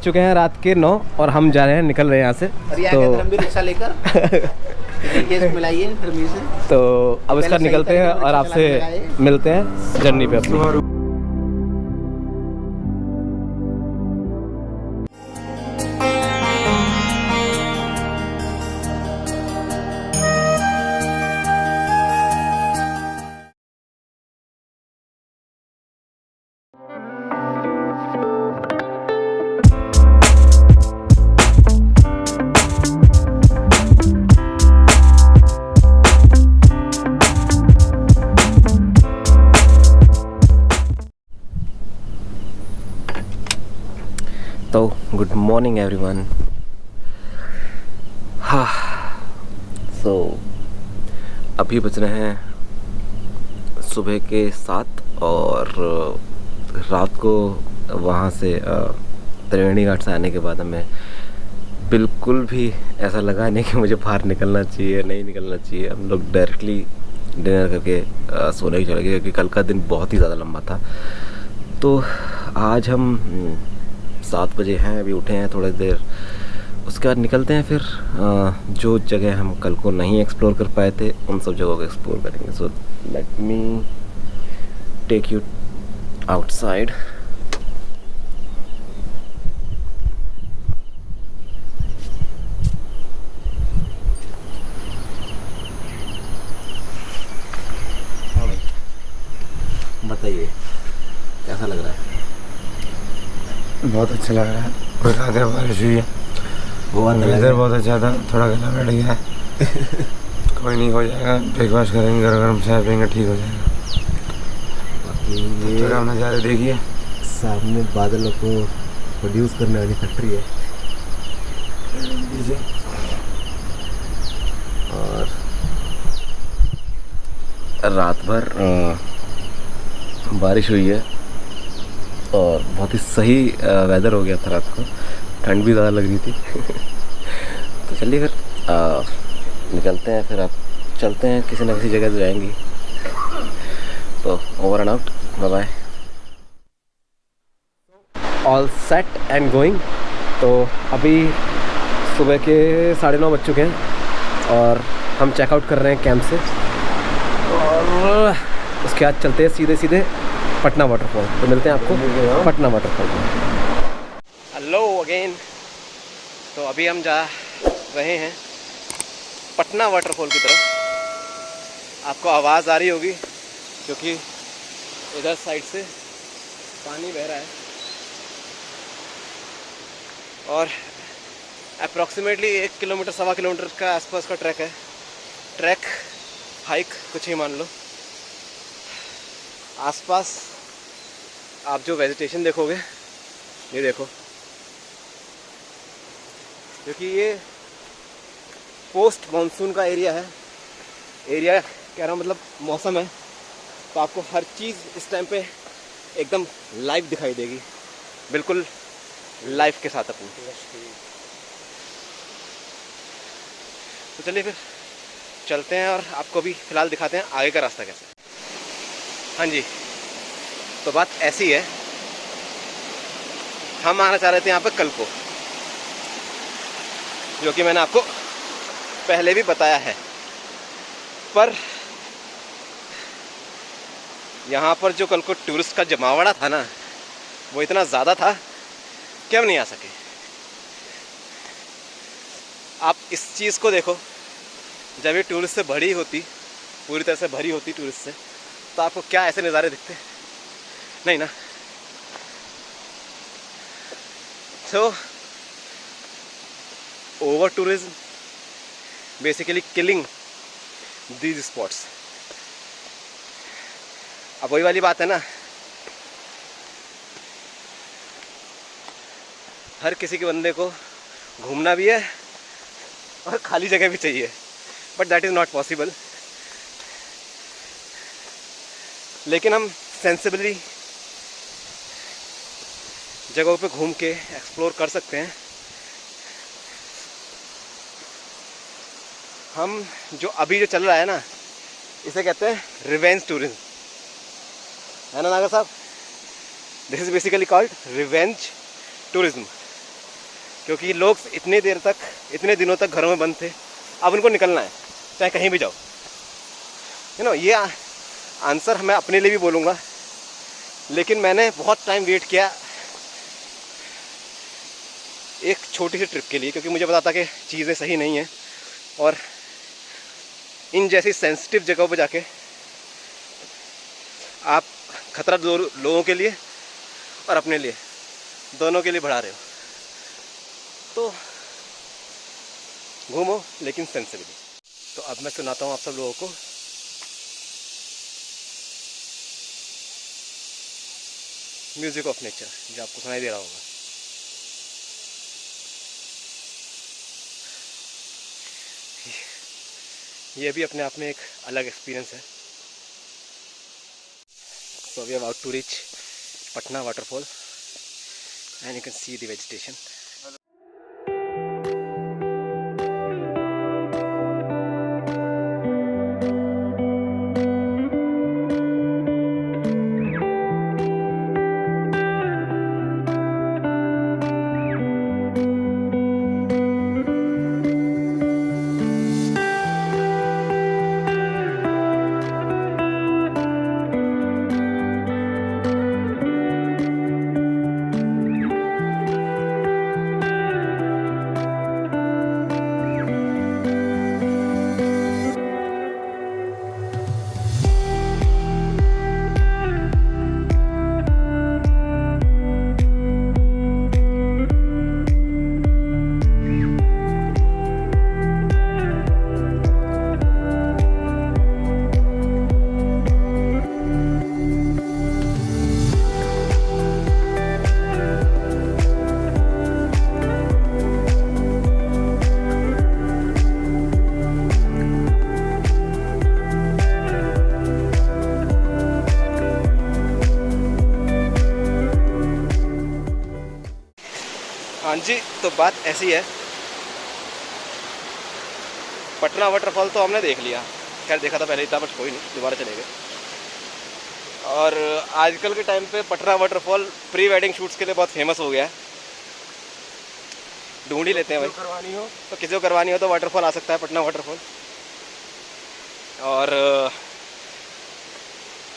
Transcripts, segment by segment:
चुके हैं रात के 9 और हम जा रहे हैं, निकल रहे हैं यहाँ से। तो हम भी रिक्शा लेकर मिलाइए से। तो अब इसका निकलते हैं और आपसे मिलते हैं जर्नी पे अपनी। तो गुड मॉर्निंग एवरीवन। हाँ, सो अभी बज रहे हैं सुबह के 7 और रात को वहाँ से त्रिवेणी घाट से आने के बाद हमें बिल्कुल भी ऐसा लगा नहीं कि मुझे बाहर निकलना चाहिए, नहीं निकलना चाहिए। हम लोग डायरेक्टली डिनर करके सोने ही चले गए क्योंकि कल का दिन बहुत ही ज़्यादा लंबा था। तो आज हम 7 बजे हैं, अभी उठे हैं थोड़ी देर, उसके बाद निकलते हैं। फिर जो जगह हम कल को नहीं एक्सप्लोर कर पाए थे उन सब जगहों को एक्सप्लोर करेंगे। So let me take you outside. बताइए कैसा लग रहा है? बहुत अच्छा लग रहा है। रात में बारिश हुई है, वेदर बहुत अच्छा था, थोड़ा गला बैठ गया है। कोई नहीं, हो जाएगा। ब्रेकफास्ट करेंगे, गरम गरम चाय पियेंगे, ठीक हो जाएगा। बाकी तो नज़ारे देखिए, सामने बादलों को प्रोड्यूस करने वाली फैक्ट्री है और रात भर बारिश हुई है और बहुत ही सही वेदर हो गया था रात को। ठंड भी ज़्यादा लग रही थी। तो चलिए फिर निकलते हैं। फिर आप चलते हैं, किसी न किसी जगह तो जाएंगी। तो over and out, bye bye. All set and going. तो अभी सुबह के 9:30 बज चुके हैं और हम चेकआउट कर रहे हैं कैंप से और उसके बाद चलते हैं सीधे सीधे पटना वाटरफॉल। तो मिलते हैं आपको पटना वाटरफॉल में। Hello again. तो अभी हम जा रहे हैं पटना वाटरफॉल की तरफ। आपको आवाज़ आ रही होगी क्योंकि इधर साइड से पानी बह रहा है और अप्रॉक्सीमेटली 1 किलोमीटर 1.25 किलोमीटर का आसपास का ट्रैक है। ट्रैक हाइक कुछ ही मान लो। आसपास आप जो वेजिटेशन देखोगे, ये देखो, क्योंकि ये पोस्ट मानसून का एरिया है। एरिया कह रहा हूँ मतलब मौसम है, तो आपको हर चीज़ इस टाइम पे एकदम लाइव दिखाई देगी, बिल्कुल लाइव के साथ अपनी। तो चलिए फिर चलते हैं और आपको भी फ़िलहाल दिखाते हैं आगे का रास्ता कैसा है। हाँ जी, तो बात ऐसी है, हम आना चाह रहे थे यहाँ पर कल को, जो कि मैंने आपको पहले भी बताया है, पर यहाँ पर जो कल को टूरिस्ट का जमावड़ा था ना, वो इतना ज़्यादा था कि हम नहीं आ सके। आप इस चीज़ को देखो, जब ये टूरिस्ट से भरी होती, पूरी तरह से भरी होती टूरिस्ट से, तो आपको क्या ऐसे नज़ारे दिखते? नहीं ना। So, over tourism basically killing these spots. अब वही वाली बात है ना, हर किसी के बंदे को घूमना भी है और खाली जगह भी चाहिए, but that is not possible. लेकिन हम सेंसिबली जगहों पे घूम के एक्सप्लोर कर सकते हैं। हम जो अभी जो चल रहा है ना, इसे कहते हैं रिवेंज टूरिज्म, है ना नागर साहब? This is basically called revenge tourism. क्योंकि लोग इतने दिनों तक घरों में बंद थे, अब उनको निकलना है, चाहे कहीं भी जाओ। यू नो, ये आंसर मैं अपने लिए भी बोलूँगा, लेकिन मैंने बहुत टाइम वेट किया एक छोटी सी ट्रिप के लिए, क्योंकि मुझे पता था कि चीज़ें सही नहीं हैं और इन जैसी सेंसिटिव जगहों पर जाके आप खतरा दो लोगों के लिए और अपने लिए, दोनों के लिए बढ़ा रहे हो। तो घूमो लेकिन सेंसिबली। तो अब मैं सुनाता हूँ आप सब लोगों को म्यूजिक ऑफ नेचर, जो आपको सुनाई दे रहा होगा। ये भी अपने आप में एक अलग एक्सपीरियंस है। So we are about to reach Patna waterfall and you can see the vegetation. हाँ जी, तो बात ऐसी है, पटना वाटरफॉल तो हमने देख लिया, खैर देखा था पहले इतना, बट कोई नहीं, दोबारा चले गए। और आजकल के टाइम पे Patna waterfall pre wedding shoots के लिए बहुत फेमस हो गया है। ढूंढ ही लेते हैं भाई, करवानी हो तो किसी को करवानी हो तो वाटरफॉल आ सकता है, पटना वाटरफॉल। और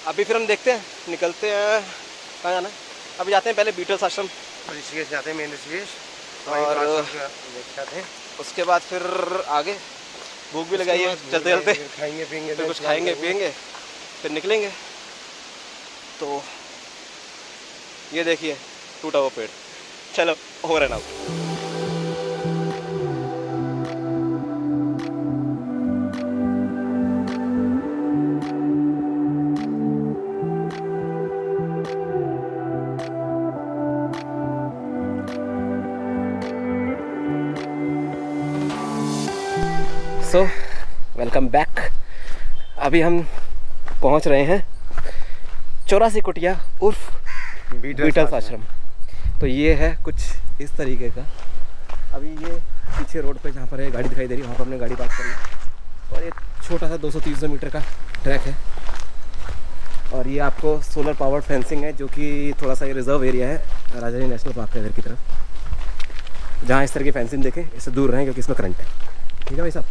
अभी फिर हम देखते हैं, निकलते हैं, कहाँ जाना है? अभी जाते हैं पहले बीटल्स आश्रम, ऋषिकेश जाते हैं, मेन ऋषिकेश, और उसके बाद फिर आगे भूख भी लगाई है, चलते चलते खाएंगे पियेंगे, फिर कुछ खाएंगे पियेंगे, फिर निकलेंगे। तो ये देखिए टूटा हुआ पेड़। चलो over and out. So welcome back. अभी हम पहुंच रहे हैं 84 कुटिया उर्फ बीटल्स आश्रम। तो ये है कुछ इस तरीके का। अभी ये पीछे रोड पे जहाँ पर है गाड़ी दिखाई दे रही है, वहाँ पर हमने गाड़ी पार्क करी और ये छोटा सा 200-300 मीटर का ट्रैक है। और ये आपको सोलर पावर्ड फेंसिंग है, जो कि थोड़ा सा ये रिजर्व एरिया है राजानी नेशनल पार्क के इधर की तरफ। जहाँ इस तरह की फेंसिंग देखें, इससे दूर रहें क्योंकि इसमें करंट है। ठीक है भाई साहब,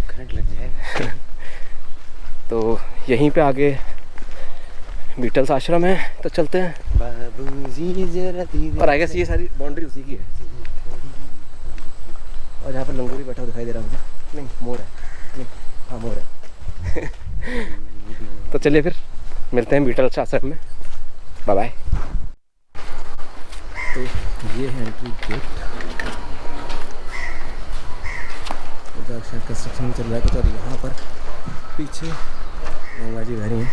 करंट लग जाएगा। तो यहीं पे आगे बीटल्स आश्रम है, तो चलते हैं। बाबूजी जरा धीरे। और आई गेस ये सारी बाउंड्री उसी की है। और यहाँ पर लंगूरी बैठा दिखाई दे रहा है मुझे। नहीं, मोर है। नहीं, हाँ मोर है। तो चलिए फिर मिलते हैं बीटल्स आश्रम में। Bye bye. तो ये है एंट्री गेट। शायद कंस्ट्रक्शन चल रहा है कुछ, और यहाँ पर पीछे गंगा जी बह रही हैं।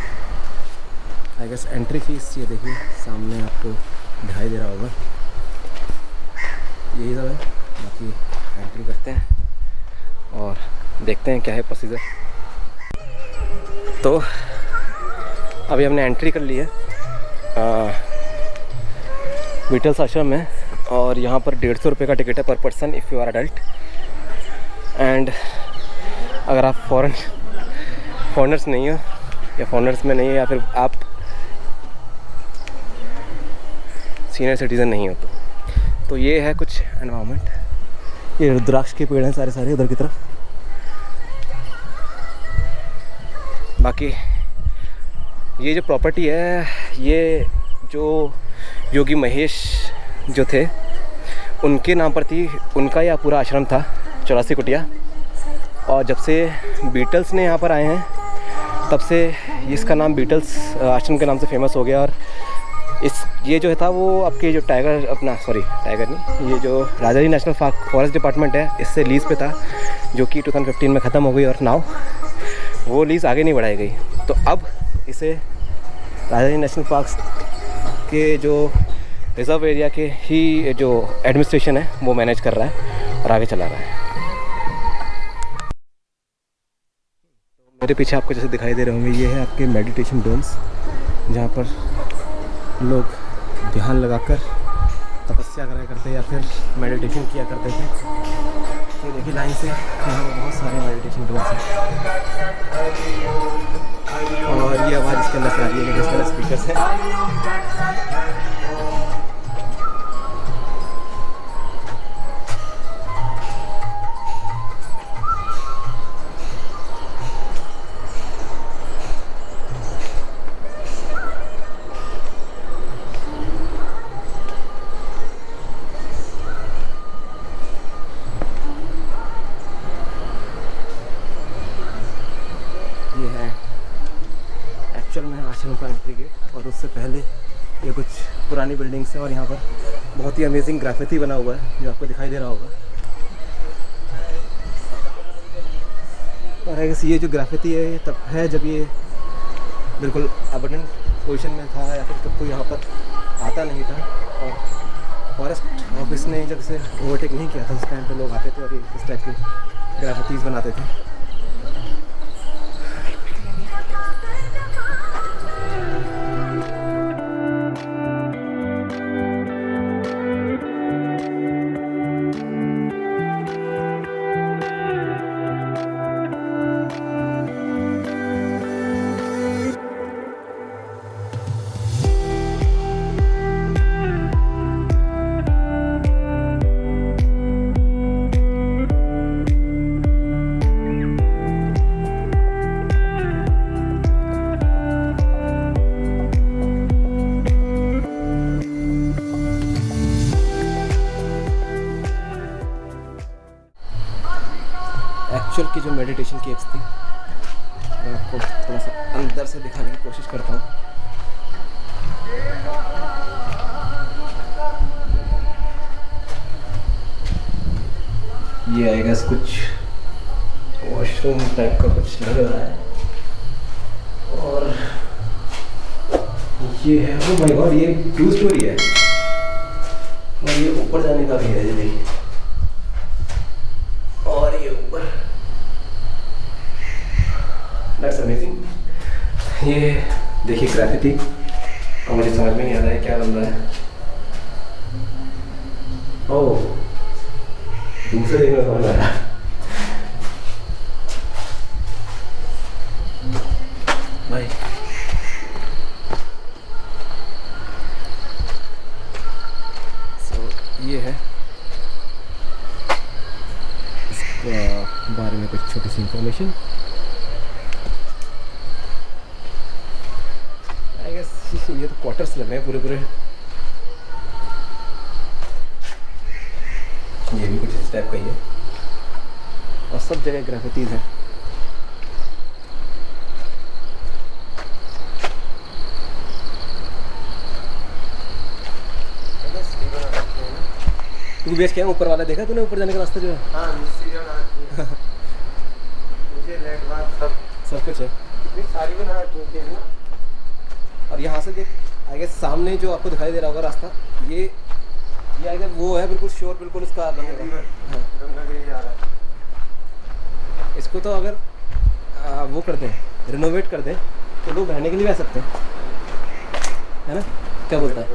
आई गेस एंट्री फीस ये देखिए सामने आपको दिखाई दे रहा होगा, यही सब है। बाकी एंट्री करते हैं और देखते हैं क्या है प्रोसीजर। तो अभी हमने एंट्री कर ली है बीटल्स आश्रम में, और यहाँ पर 150 रुपये का टिकट है पर person if you are adult. And अगर आप फॉरेनर्स नहीं हो या फॉरेनर्स में नहीं हो, या फिर आप सीनियर सिटीज़न नहीं हो, तो ये है कुछ एनवायरनमेंट। ये रुद्राक्ष के पेड़ हैं सारे सारे उधर की तरफ। बाकी ये जो प्रॉपर्टी है, ये जो योगी महेश जो थे उनके नाम पर थी। उनका यह पूरा आश्रम था 84 कुटिया। और जब से बीटल्स ने यहाँ पर आए हैं तब से इसका नाम बीटल्स आश्रम के नाम से फेमस हो गया। और ये जो था वो आपके जो टाइगर नहीं, ये जो राजाजी नेशनल फॉरेस्ट डिपार्टमेंट है इससे लीज़ पे था, जो कि 2015 में ख़त्म हो गई। और नाउ वो लीज़ आगे नहीं बढ़ाई गई, तो अब इसे राजाजी नेशनल पार्क के जो रिज़र्व एरिया के ही जो एडमिनिस्ट्रेशन है वो मैनेज कर रहा है और आगे चला रहा है। मेरे पीछे आपको जैसे दिखाई दे रहे होंगे, ये है आपके मेडिटेशन डोम्स, जहाँ पर लोग ध्यान लगाकर तपस्या करा करते या फिर मेडिटेशन किया करते थे। ये देखिए लाइन से यहाँ पर बहुत सारे मेडिटेशन डोम्स हैं। और ये आवाज़ इसके अंदर से आ रही है, इसके अंदर स्पीकर्स हैं। ये है एक्चुअल में आश्रम का एंट्री गेट। और उससे पहले ये कुछ पुरानी बिल्डिंग्स हैं और यहाँ पर बहुत ही अमेजिंग ग्राफिटी बना हुआ है जो आपको दिखाई दे रहा होगा। और आई गेस ये जो ग्राफिटी है ये तब है जब ये बिल्कुल अबंडेंट पोजीशन में था या फिर तब कोई यहाँ पर आता नहीं था। और फॉरेस्ट ऑफिस ने जब इसे ओवरटेक नहीं किया था उस टाइम पे लोग आते थे और ये इस टाइप की ग्राफिटीज़ बनाते थे। एक्चुअल की जो मेडिटेशन केव्स थी मैं आपको थोड़ा सा अंदर से दिखाने की कोशिश करता हूँ। ये आएगा कुछ वॉशरूम टाइप का कुछ लग रहा है। और ये है, ओ माय गॉड, ये 2 स्टोरी है और ये ऊपर जाने का भी है। ये देखिए, और ये ऊपर, दैट्स अमेजिंग। ये देखिए ग्राफिटी, और मुझे समझ में नहीं आ रहा है क्या बन रहा है। ओह, दूसरे दिन में समझ आ रहा है। भाई ये है, इसके बारे में कुछ छोटी सी इंफॉर्मेशन। आई गेस ये तो क्वार्टर्स लग रहे हैं पूरे। ये भी कुछ इस टाइप का ही है और सब जगह ग्राफिटीज है। तू बेच क्या ऊपर वाला देखा तूने, ऊपर जाने का रास्ता जो है? हाँ, मुझे लेट बात सब कुछ है, इतनी सारी बना रखी है ना। और यहाँ से देख, आई गेस सामने जो आपको दिखाई दे रहा होगा रास्ता, ये आई गेस वो है बिल्कुल श्योर, बिल्कुल इसका गंगागिरी जा रहा है। इसको तो अगर वो कर दें, रिनोवेट कर दें, तो लोग रहने के लिए आ सकते हैं, है ना? क्या बोलता है?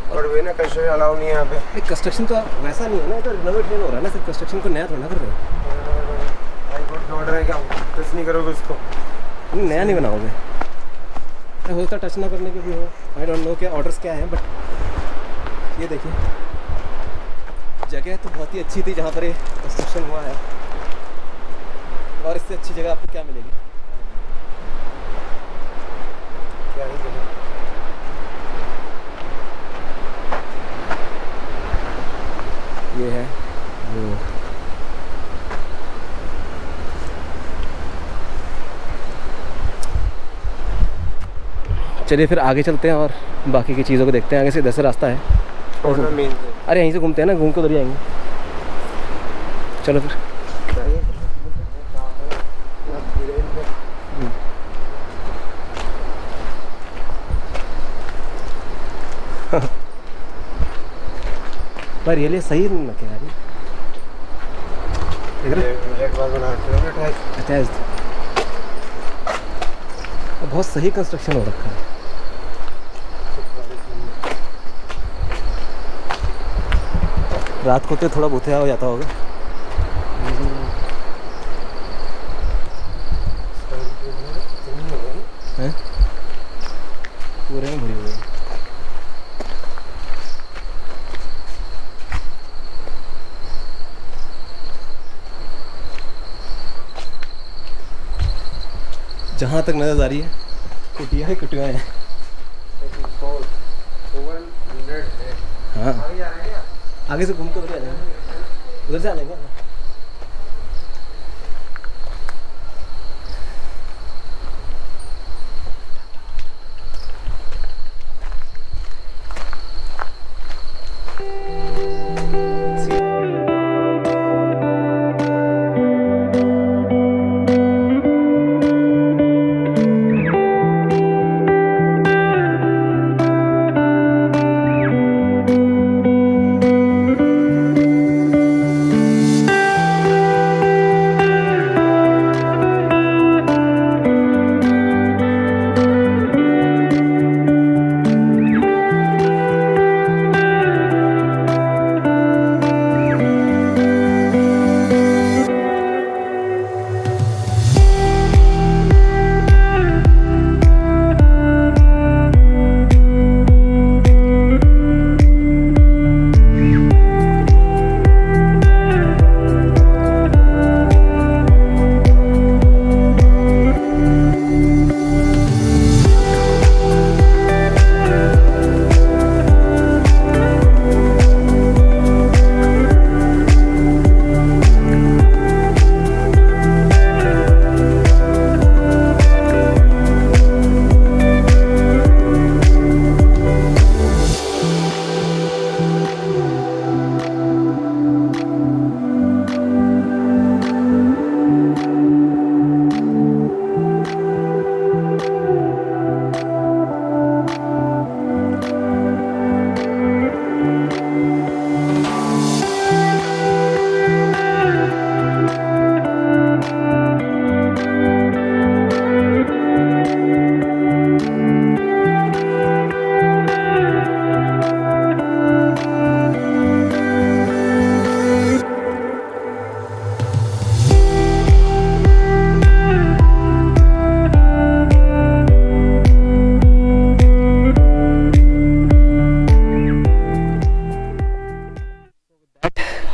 और वे ना कंस्ट्रक्शन अलाउ नहीं है यहाँ पे। कंस्ट्रक्शन तो वैसा नहीं है ना, तो रिनोवेट हो रहा है ना, सिर्फ कंस्ट्रक्शन को नया थोड़ा ना कर रहे हो। हाई कोर्ट का ऑर्डर है, क्या टच नहीं करोगे उसको? नया नहीं बनाओगे, होता टच ना करने के भी हो। आई डोंट नो क्या ऑर्डर्स क्या हैं, बट ये देखिए जगह तो बहुत ही अच्छी थी जहाँ पर ये कंस्ट्रक्शन हुआ है, और इससे अच्छी जगह आपको क्या मिलेगी। क्या ही जगह। ये है वो चलिए फिर आगे चलते हैं और बाकी की चीज़ों को देखते हैं। आगे से इधर से रास्ता है। अरे यहीं से घूमते हैं ना, घूम के उधर ही आएंगे। चलो फिर। पर ये लिए सही ना क्या यार, अटैच्ड बहुत सही कंस्ट्रक्शन हो रखा है। रात को तो थोड़ा भूतिया हो जाता होगा। हैं? पूरे में भरी हुई है। जहाँ तक नजर आ रही है कुटिया ही कुटिया है। हाँ आगे से घूम के उधर आ जाएंगे, उधर से आ जाएंगे।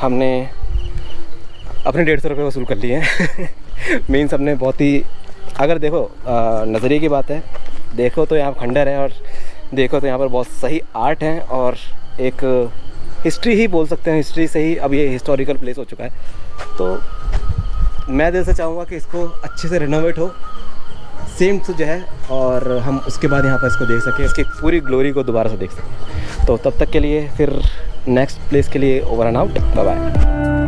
हमने अपने 150 रुपये वसूल कर लिए हैं। मीन्स हमने बहुत ही, अगर देखो नज़रिए की बात है, देखो तो यहाँ खंडर है और देखो तो यहाँ पर बहुत सही आर्ट है और एक हिस्ट्री ही बोल सकते हैं, हिस्ट्री से ही अब ये हिस्टोरिकल प्लेस हो चुका है। तो मैं दिल से चाहूँगा कि इसको अच्छे से रिनोवेट हो, सेम टू जो है, और हम उसके बाद यहाँ पर इसको देख सकें, इसकी पूरी ग्लोरी को दोबारा से देख सकें। तो तब तक के लिए फिर नेक्स्ट प्लेस के लिए over and out, bye bye.